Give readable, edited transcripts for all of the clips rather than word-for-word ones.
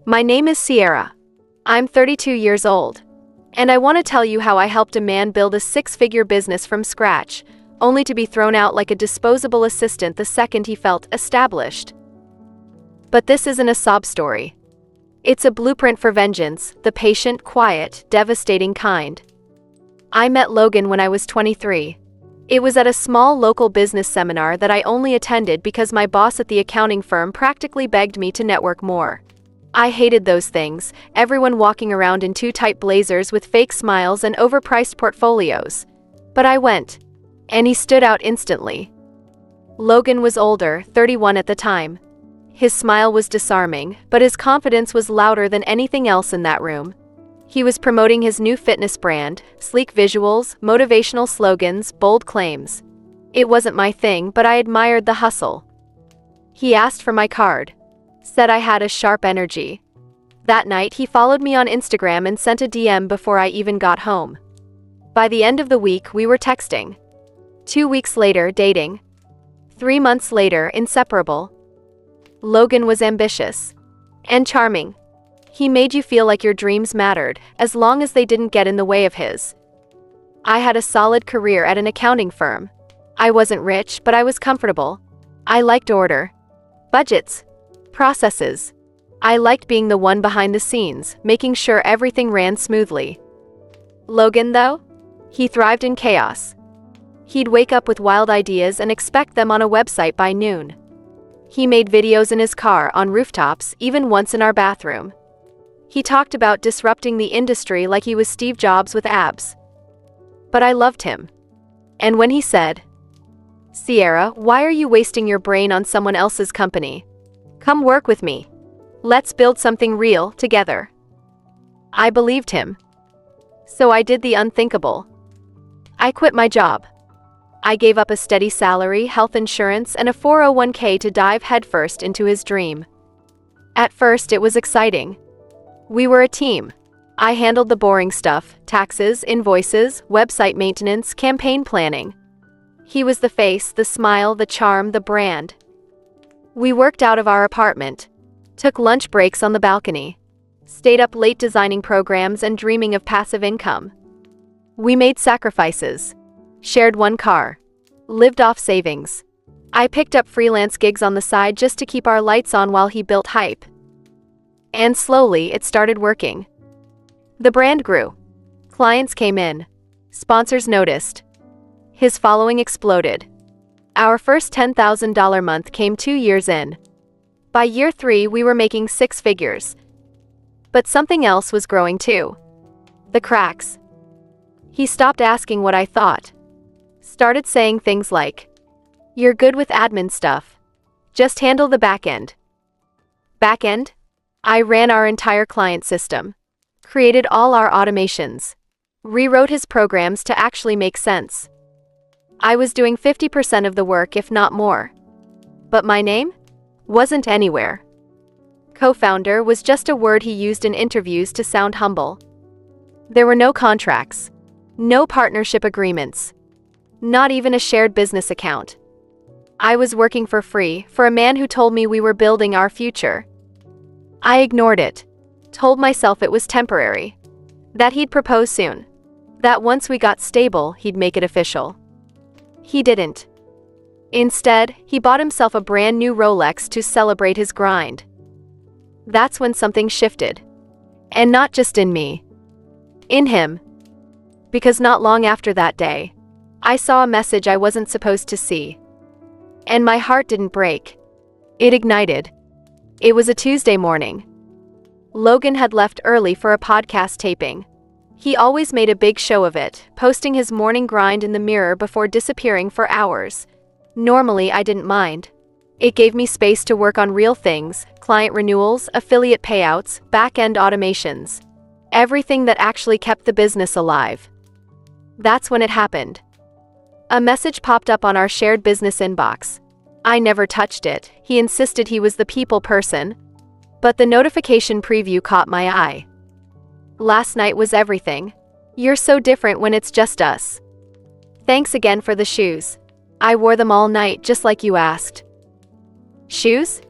My name is Sierra. I'm 32 years old. And I want to tell you how I helped a man build a six-figure business from scratch, only to be thrown out like a disposable assistant the second he felt established. But this isn't a sob story. It's a blueprint for vengeance, the patient, quiet, devastating kind. I met Logan when I was 23. It was at a small local business seminar that I only attended because my boss at the accounting firm practically begged me to network more. I hated those things, everyone walking around in too tight blazers with fake smiles and overpriced portfolios. But I went. And he stood out instantly. Logan was older, 31 at the time. His smile was disarming, but his confidence was louder than anything else in that room. He was promoting his new fitness brand, sleek visuals, motivational slogans, bold claims. It wasn't my thing, but I admired the hustle. He asked for my card. Said I had a sharp energy. That night he followed me on Instagram and sent a DM before I even got home. By the end of the week we were texting. 2 weeks later, dating. 3 months later, inseparable. Logan was ambitious. And charming. He made you feel like your dreams mattered, as long as they didn't get in the way of his. I had a solid career at an accounting firm. I wasn't rich, but I was comfortable. I liked order. Budgets. Processes. I liked being the one behind the scenes, making sure everything ran smoothly. Logan, though? He thrived in chaos. He'd wake up with wild ideas and expect them on a website by noon. He made videos in his car, on rooftops, even once in our bathroom. He talked about disrupting the industry like he was Steve Jobs with abs. But I loved him. And when he said, "Sierra, why are you wasting your brain on someone else's company? Come work with me. Let's build something real, together." I believed him. So I did the unthinkable. I quit my job. I gave up a steady salary, health insurance, and a 401k to dive headfirst into his dream. At first it was exciting. We were a team. I handled the boring stuff, taxes, invoices, website maintenance, campaign planning. He was the face, the smile, the charm, the brand. We worked out of our apartment, took lunch breaks on the balcony, stayed up late designing programs and dreaming of passive income. We made sacrifices, shared one car, lived off savings. I picked up freelance gigs on the side just to keep our lights on while he built hype. And slowly it started working. The brand grew. Clients came in. Sponsors noticed. His following exploded. Our first $10,000 month came 2 years in. By year 3 we were making 6 figures. But something else was growing too. The cracks. He stopped asking what I thought. Started saying things like, "You're good with admin stuff. Just handle the back end." Back end? I ran our entire client system. Created all our automations. Rewrote his programs to actually make sense. I was doing 50% of the work, if not more. But my name? Wasn't anywhere. Co-founder was just a word he used in interviews to sound humble. There were no contracts. No partnership agreements. Not even a shared business account. I was working for free, for a man who told me we were building our future. I ignored it. Told myself it was temporary. That he'd propose soon. That once we got stable, he'd make it official. He didn't. Instead, he bought himself a brand new Rolex to celebrate his grind. That's when something shifted. And not just in me. In him. Because not long after that day, I saw a message I wasn't supposed to see. And my heart didn't break. It ignited. It was a Tuesday morning. Logan had left early for a podcast taping. He always made a big show of it, posting his morning grind in the mirror before disappearing for hours. Normally, I didn't mind. It gave me space to work on real things, client renewals, affiliate payouts, back-end automations. Everything that actually kept the business alive. That's when it happened. A message popped up on our shared business inbox. I never touched it. He insisted he was the people person. But the notification preview caught my eye. "Last night was everything. You're so different when it's just us. Thanks again for the shoes. I wore them all night just like you asked." Shoes?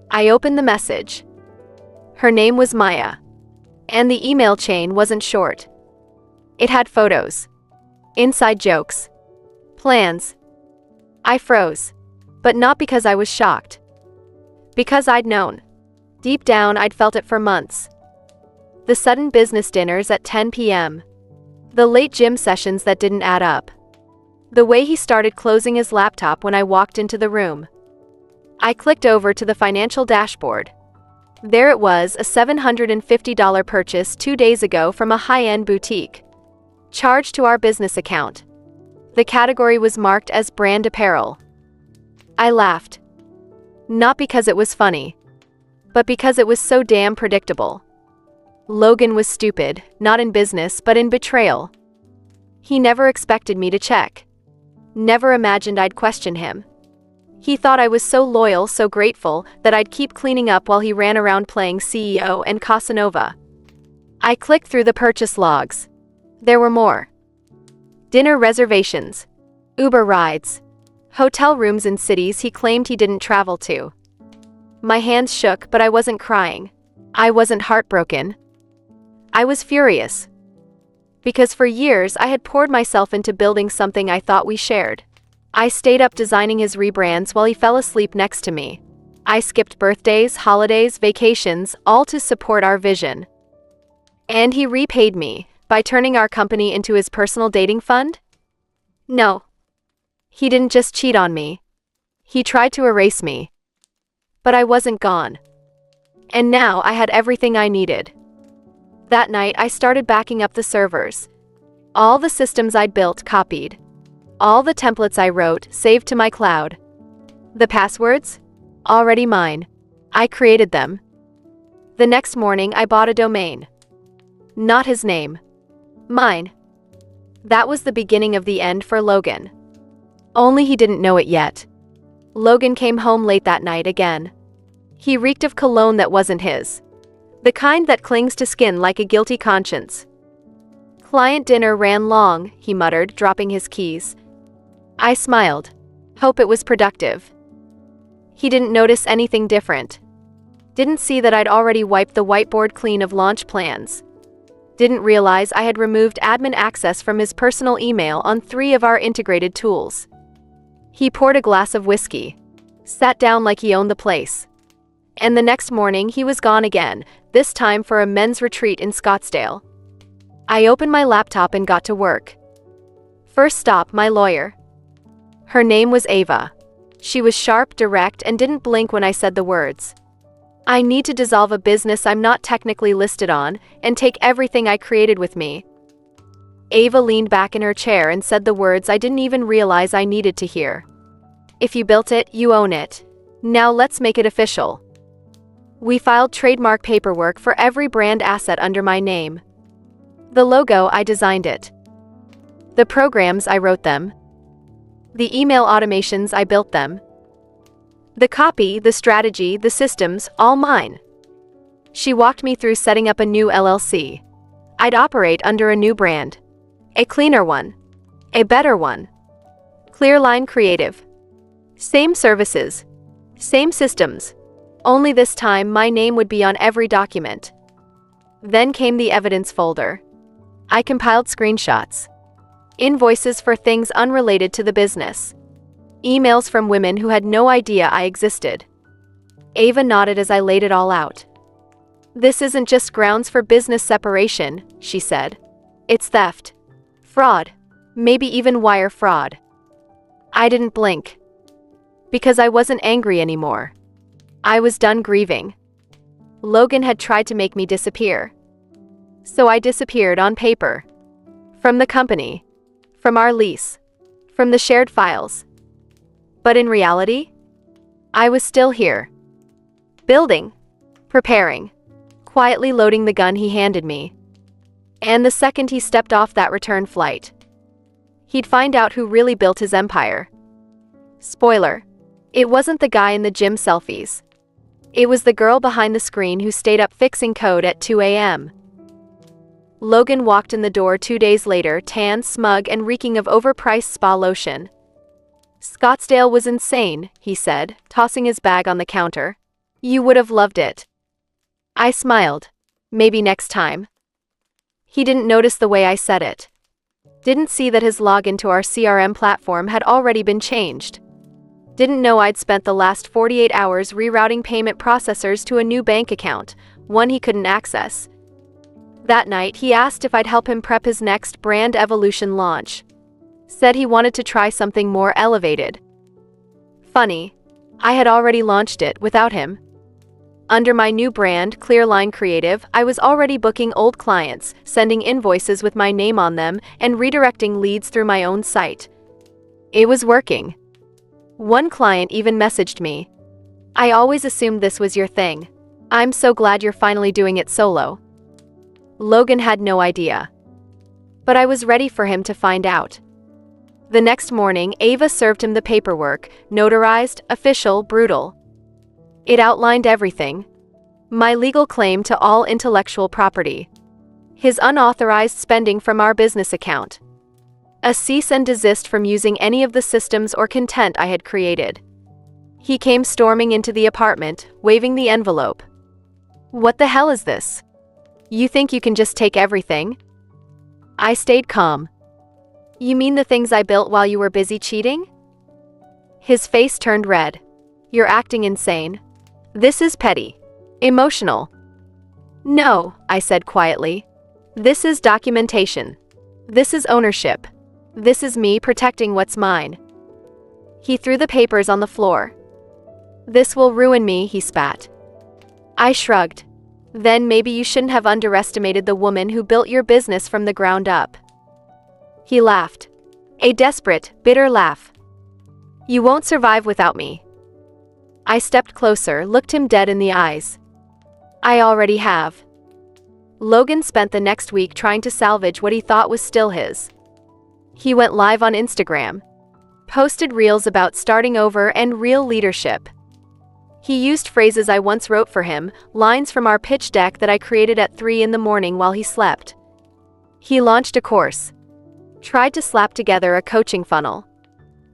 I opened the message. Her name was Maya. And the email chain wasn't short. It had photos, inside jokes, plans. I froze. But not because I was shocked. Because I'd known. Deep down, I'd felt it for months. The sudden business dinners at 10 p.m. The late gym sessions that didn't add up. The way he started closing his laptop when I walked into the room. I clicked over to the financial dashboard. There it was, a $750 purchase 2 days ago from a high-end boutique. Charged to our business account. The category was marked as brand apparel. I laughed. Not because it was funny, but because it was so damn predictable. Logan was stupid, not in business but in betrayal. He never expected me to check. Never imagined I'd question him. He thought I was so loyal, so grateful, that I'd keep cleaning up while he ran around playing CEO and Casanova. I clicked through the purchase logs. There were more. Dinner reservations, Uber rides, hotel rooms in cities he claimed he didn't travel to. My hands shook, but I wasn't crying. I wasn't heartbroken. I was furious. Because for years I had poured myself into building something I thought we shared. I stayed up designing his rebrands while he fell asleep next to me. I skipped birthdays, holidays, vacations, all to support our vision. And he repaid me by turning our company into his personal dating fund? No. He didn't just cheat on me. He tried to erase me. But I wasn't gone. And now I had everything I needed. That night I started backing up the servers. All the systems I'd built copied. All the templates I wrote saved to my cloud. The passwords? Already mine. I created them. The next morning I bought a domain. Not his name. Mine. That was the beginning of the end for Logan. Only he didn't know it yet. Logan came home late that night again. He reeked of cologne that wasn't his. The kind that clings to skin like a guilty conscience. Client dinner ran long, he muttered, dropping his keys. I smiled. Hope it was productive. He didn't notice anything different. Didn't see that I'd already wiped the whiteboard clean of launch plans. Didn't realize I had removed admin access from his personal email on 3 of our integrated tools. He poured a glass of whiskey. Sat down like he owned the place. And the next morning he was gone again, this time for a men's retreat in Scottsdale. I opened my laptop and got to work. First stop, my lawyer. Her name was Ava. She was sharp, direct, and didn't blink when I said the words. I need to dissolve a business I'm not technically listed on, and take everything I created with me. Ava leaned back in her chair and said the words I didn't even realize I needed to hear. If you built it, you own it. Now let's make it official. We filed trademark paperwork for every brand asset under my name. The logo, I designed it. The programs, I wrote them. The email automations, I built them. The copy, the strategy, the systems, all mine. She walked me through setting up a new LLC. I'd operate under a new brand. A cleaner one. A better one. Clearline Creative. Same services. Same systems. Only this time my name would be on every document. Then came the evidence folder. I compiled screenshots. Invoices for things unrelated to the business. Emails from women who had no idea I existed. Ava nodded as I laid it all out. This isn't just grounds for business separation, she said. It's theft. Fraud. Maybe even wire fraud. I didn't blink. Because I wasn't angry anymore. I was done grieving. Logan had tried to make me disappear. So I disappeared on paper. From the company. From our lease. From the shared files. But in reality, I was still here. Building. Preparing. Quietly loading the gun he handed me. And the second he stepped off that return flight, he'd find out who really built his empire. Spoiler. It wasn't the guy in the gym selfies. It was the girl behind the screen who stayed up fixing code at 2 a.m. Logan walked in the door 2 days later, tan, smug, and reeking of overpriced spa lotion. Scottsdale was insane, he said, tossing his bag on the counter. You would have loved it. I smiled. Maybe next time. He didn't notice the way I said it. Didn't see that his login to our CRM platform had already been changed. Didn't know I'd spent the last 48 hours rerouting payment processors to a new bank account, one he couldn't access. That night, he asked if I'd help him prep his next brand evolution launch. Said he wanted to try something more elevated. Funny, I had already launched it without him. Under my new brand, Clearline Creative, I was already booking old clients, sending invoices with my name on them, and redirecting leads through my own site. It was working. One client even messaged me. I always assumed this was your thing. I'm so glad you're finally doing it solo. Logan had no idea. But I was ready for him to find out. The next morning, Ava served him the paperwork, notarized, official, brutal. It outlined everything. My legal claim to all intellectual property. His unauthorized spending from our business account. A cease and desist from using any of the systems or content I had created. He came storming into the apartment, waving the envelope. What the hell is this? You think you can just take everything? I stayed calm. You mean the things I built while you were busy cheating? His face turned red. You're acting insane. This is petty. Emotional. No, I said quietly. This is documentation. This is ownership. This is me protecting what's mine. He threw the papers on the floor. This will ruin me, he spat. I shrugged. Then maybe you shouldn't have underestimated the woman who built your business from the ground up. He laughed. A desperate, bitter laugh. You won't survive without me. I stepped closer, looked him dead in the eyes. I already have. Logan spent the next week trying to salvage what he thought was still his. He went live on Instagram. Posted reels about starting over and real leadership. He used phrases I once wrote for him, lines from our pitch deck that I created at 3 in the morning while he slept. He launched a course. Tried to slap together a coaching funnel.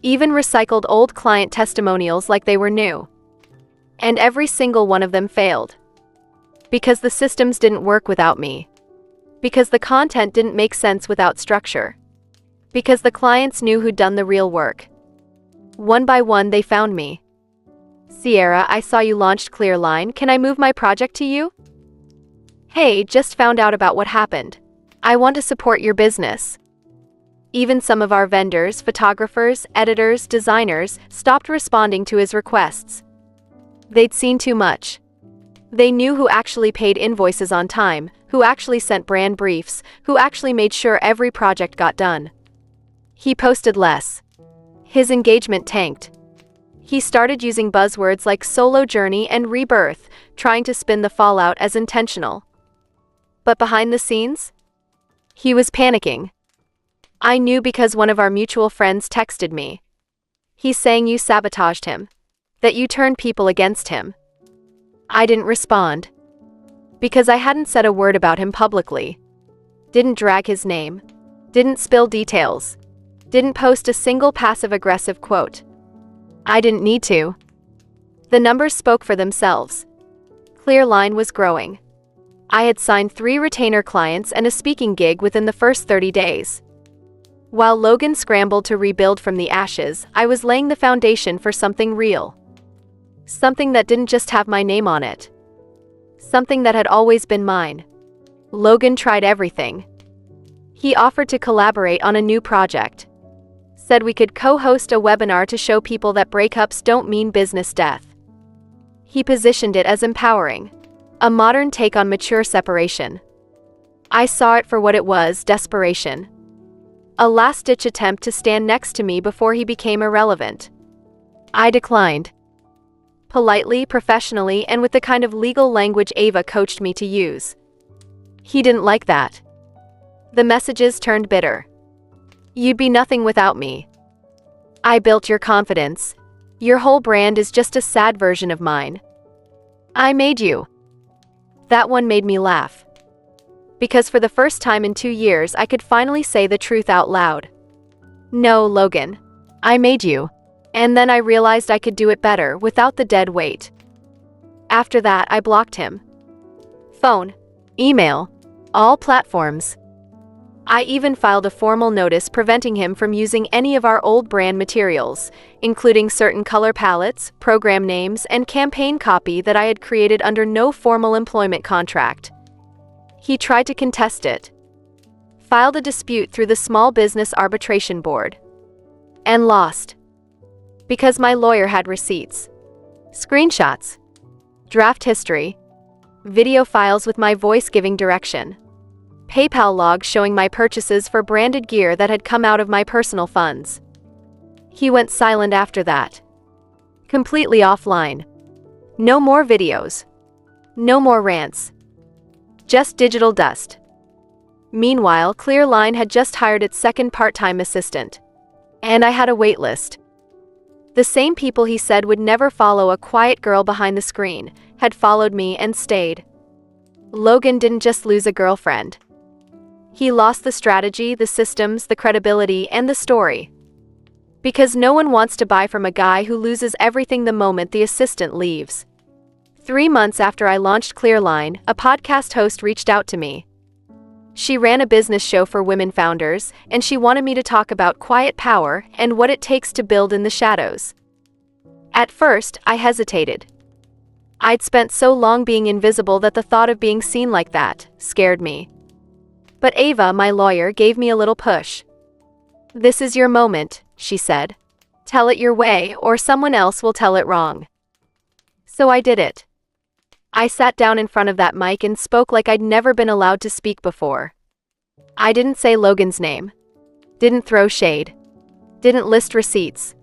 Even recycled old client testimonials like they were new. And every single one of them failed. Because the systems didn't work without me. Because the content didn't make sense without structure. Because the clients knew who'd done the real work. One by one they found me. Sierra, I saw you launched Clearline, can I move my project to you? Hey, just found out about what happened. I want to support your business. Even some of our vendors, photographers, editors, designers, stopped responding to his requests. They'd seen too much. They knew who actually paid invoices on time, who actually sent brand briefs, who actually made sure every project got done. He posted less. His engagement tanked. He started using buzzwords like solo journey and rebirth, trying to spin the fallout as intentional. But behind the scenes? He was panicking. I knew because one of our mutual friends texted me. He's saying you sabotaged him. That you turned people against him. I didn't respond. Because I hadn't said a word about him publicly. Didn't drag his name. Didn't spill details. Didn't post a single passive-aggressive quote. I didn't need to. The numbers spoke for themselves. Clearline was growing. I had signed 3 retainer clients and a speaking gig within the first 30 days. While Logan scrambled to rebuild from the ashes, I was laying the foundation for something real. Something that didn't just have my name on it. Something that had always been mine. Logan tried everything. He offered to collaborate on a new project. Said we could co-host a webinar to show people that breakups don't mean business death. He positioned it as empowering. A modern take on mature separation. I saw it for what it was, desperation. A last-ditch attempt to stand next to me before he became irrelevant. I declined. Politely, professionally, and with the kind of legal language Ava coached me to use. He didn't like that. The messages turned bitter. You'd be nothing without me. I built your confidence. Your whole brand is just a sad version of mine. I made you. That one made me laugh. Because for the first time in 2 years I could finally say the truth out loud. No, Logan. I made you. And then I realized I could do it better without the dead weight. After that, I blocked him. phone, email, all platforms. I even filed a formal notice preventing him from using any of our old brand materials, including certain color palettes, program names, and campaign copy that I had created under no formal employment contract. He tried to contest it, filed a dispute through the Small Business Arbitration Board, and lost. Because my lawyer had receipts, screenshots, draft history, video files with my voice giving direction, PayPal logs showing my purchases for branded gear that had come out of my personal funds. He went silent after that. Completely offline. No more videos. No more rants. Just digital dust. Meanwhile, Clearline had just hired its second part-time assistant. And I had a wait list. The same people he said would never follow a quiet girl behind the screen had followed me and stayed. Logan didn't just lose a girlfriend. He lost the strategy, the systems, the credibility, and the story. Because no one wants to buy from a guy who loses everything the moment the assistant leaves. 3 months after I launched Clearline, a podcast host reached out to me. She ran a business show for women founders, and she wanted me to talk about quiet power and what it takes to build in the shadows. At first, I hesitated. I'd spent so long being invisible that the thought of being seen like that scared me. But Ava, my lawyer, gave me a little push. "This is your moment," she said. "Tell it your way, or someone else will tell it wrong." So I did it. I sat down in front of that mic and spoke like I'd never been allowed to speak before. I didn't say Logan's name. Didn't throw shade. Didn't list receipts.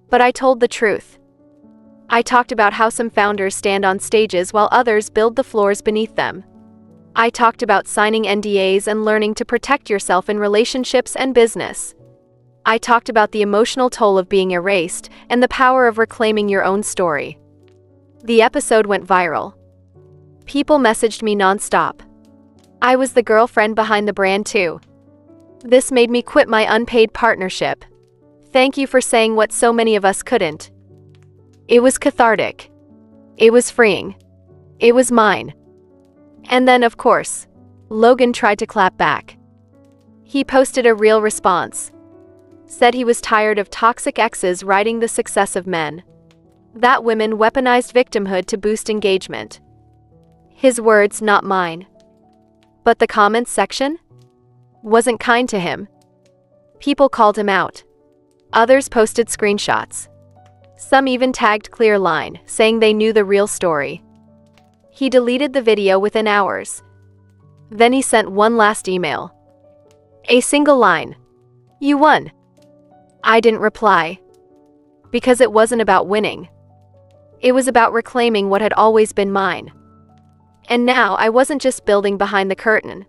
But I told the truth. I talked about how some founders stand on stages while others build the floors beneath them. I talked about signing NDAs and learning to protect yourself in relationships and business. I talked about the emotional toll of being erased and the power of reclaiming your own story. The episode went viral. People messaged me nonstop. I was the girlfriend behind the brand too. This made me quit my unpaid partnership. Thank you for saying what so many of us couldn't. It was cathartic. It was freeing. It was mine. And then, of course, Logan tried to clap back. He posted a real response. Said he was tired of toxic exes riding the success of men. That women weaponized victimhood to boost engagement. His words, not mine. But the comments section wasn't kind to him. People called him out. Others posted screenshots. Some even tagged Clearline, saying they knew the real story. He deleted the video within hours. Then he sent one last email. A single line. "You won." I didn't reply. Because it wasn't about winning. It was about reclaiming what had always been mine. And now I wasn't just building behind the curtain.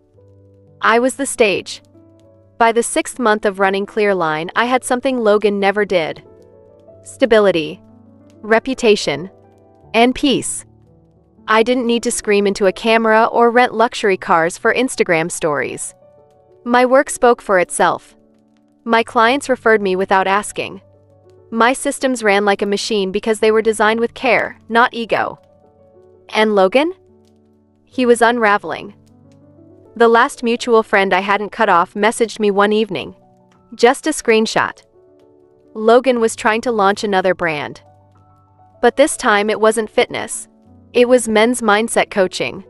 I was the stage. By the 6th month of running Clearline, I had something Logan never did. Stability, reputation, and peace. I didn't need to scream into a camera or rent luxury cars for Instagram stories. My work spoke for itself. My clients referred me without asking. My systems ran like a machine because they were designed with care, not ego. And Logan? He was unraveling. The last mutual friend I hadn't cut off messaged me one evening. Just a screenshot. Logan was trying to launch another brand. But this time it wasn't fitness. It was men's mindset coaching.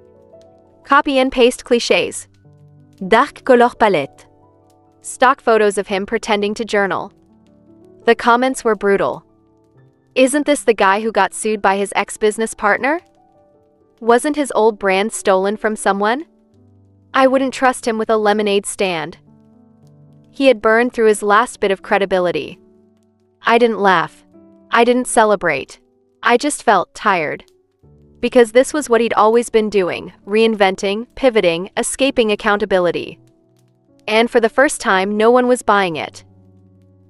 Copy and paste clichés. Dark color palette. Stock photos of him pretending to journal. The comments were brutal. Isn't this the guy who got sued by his ex-business partner? Wasn't his old brand stolen from someone? I wouldn't trust him with a lemonade stand. He had burned through his last bit of credibility. I didn't laugh. I didn't celebrate. I just felt tired. Because this was what he'd always been doing, reinventing, pivoting, escaping accountability. And for the first time, no one was buying it.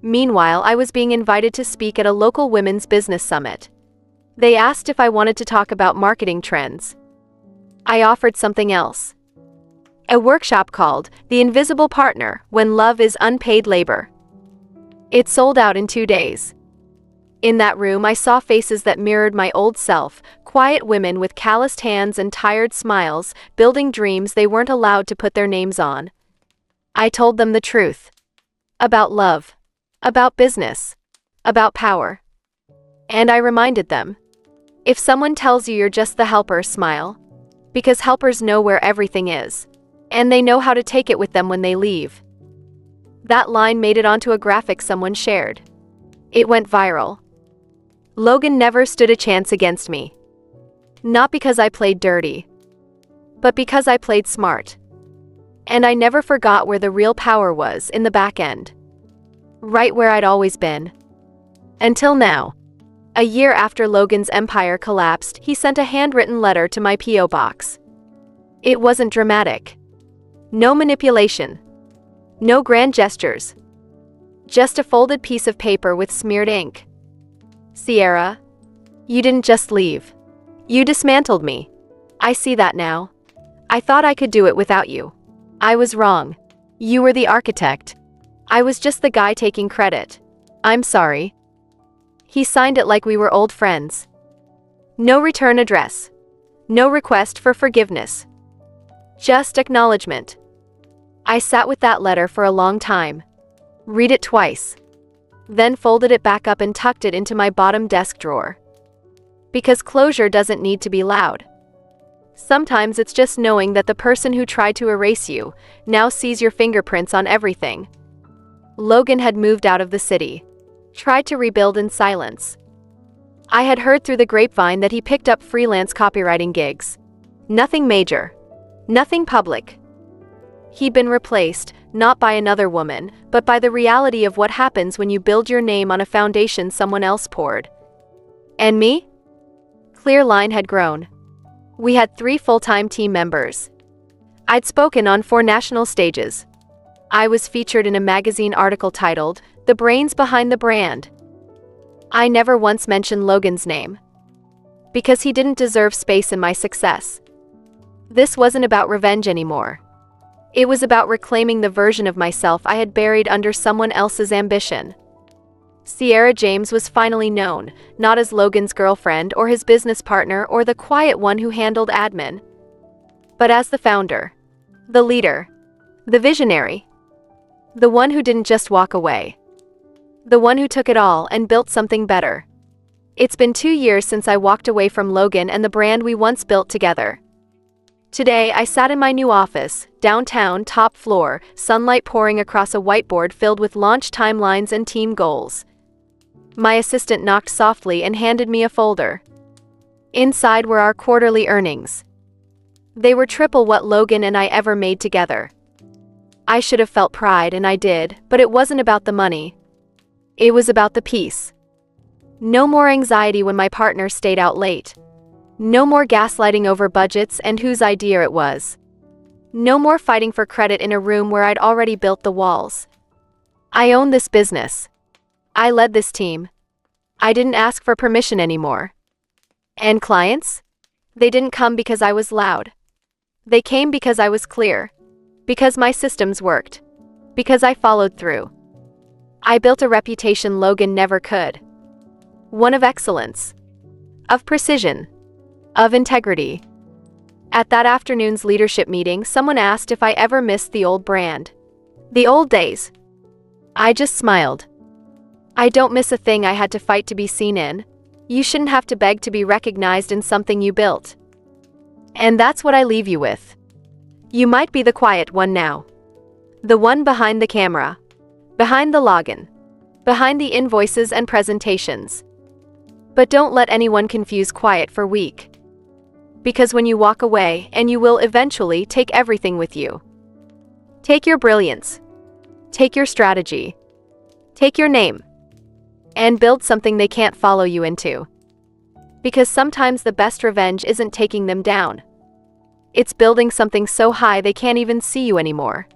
Meanwhile, I was being invited to speak at a local women's business summit. They asked if I wanted to talk about marketing trends. I offered something else. A workshop called The Invisible Partner, When Love is Unpaid Labor. It sold out in 2 days. In that room, I saw faces that mirrored my old self, Quiet women with calloused hands and tired smiles, building dreams they weren't allowed to put their names on. I told them the truth. About love. About business. About power. And I reminded them. If someone tells you you're just the helper, smile. Because helpers know where everything is. And they know how to take it with them when they leave. That line made it onto a graphic someone shared. It went viral. Logan never stood a chance against me. Not because I played dirty, but because I played smart. And I never forgot where the real power was, in the back end. Right where I'd always been. Until now. A year after Logan's empire collapsed, he sent a handwritten letter to my P.O. box. It wasn't dramatic. No manipulation. No grand gestures. Just a folded piece of paper with smeared ink. Sierra, you didn't just leave. You dismantled me. I see that now. I thought I could do it without you. I was wrong. You were the architect. I was just the guy taking credit. I'm sorry. He signed it like we were old friends. No return address. No request for forgiveness. Just acknowledgement. I sat with that letter for a long time. Read it twice. Then folded it back up and tucked it into my bottom desk drawer. Because closure doesn't need to be loud. Sometimes it's just knowing that the person who tried to erase you now sees your fingerprints on everything. Logan had moved out of the city. Tried to rebuild in silence. I had heard through the grapevine that he picked up freelance copywriting gigs. Nothing major. Nothing public. He'd been replaced, not by another woman, but by the reality of what happens when you build your name on a foundation someone else poured. And me? Clearline had grown. We had 3 full-time team members. I'd spoken on 4 national stages. I was featured in a magazine article titled, "The Brains Behind the Brand." I never once mentioned Logan's name. Because he didn't deserve space in my success. This wasn't about revenge anymore. It was about reclaiming the version of myself I had buried under someone else's ambition. Sierra James was finally known, not as Logan's girlfriend or his business partner or the quiet one who handled admin, but as the founder, the leader, the visionary, the one who didn't just walk away, the one who took it all and built something better. It's been 2 years since I walked away from Logan and the brand we once built together. Today, I sat in my new office, downtown, top floor, sunlight pouring across a whiteboard filled with launch timelines and team goals. My assistant knocked softly and handed me a folder. Inside were our quarterly earnings. They were triple what Logan and I ever made together. I should have felt pride, and I did, but it wasn't about the money. It was about the peace. No more anxiety when my partner stayed out late. No more gaslighting over budgets and whose idea it was. No more fighting for credit in a room where I'd already built the walls. I owned this business. I led this team. I didn't ask for permission anymore. And clients? They didn't come because I was loud. They came because I was clear. Because my systems worked. Because I followed through. I built a reputation Logan never could. One of excellence. Of precision. Of integrity. At that afternoon's leadership meeting, someone asked if I ever missed the old brand. The old days. I just smiled. I don't miss a thing I had to fight to be seen in. You shouldn't have to beg to be recognized in something you built. And that's what I leave you with. You might be the quiet one now. The one behind the camera. Behind the login. Behind the invoices and presentations. But don't let anyone confuse quiet for weak. Because when you walk away, and you will eventually, take everything with you. Take your brilliance. Take your strategy. Take your name. And build something they can't follow you into. Because sometimes the best revenge isn't taking them down. It's building something so high they can't even see you anymore.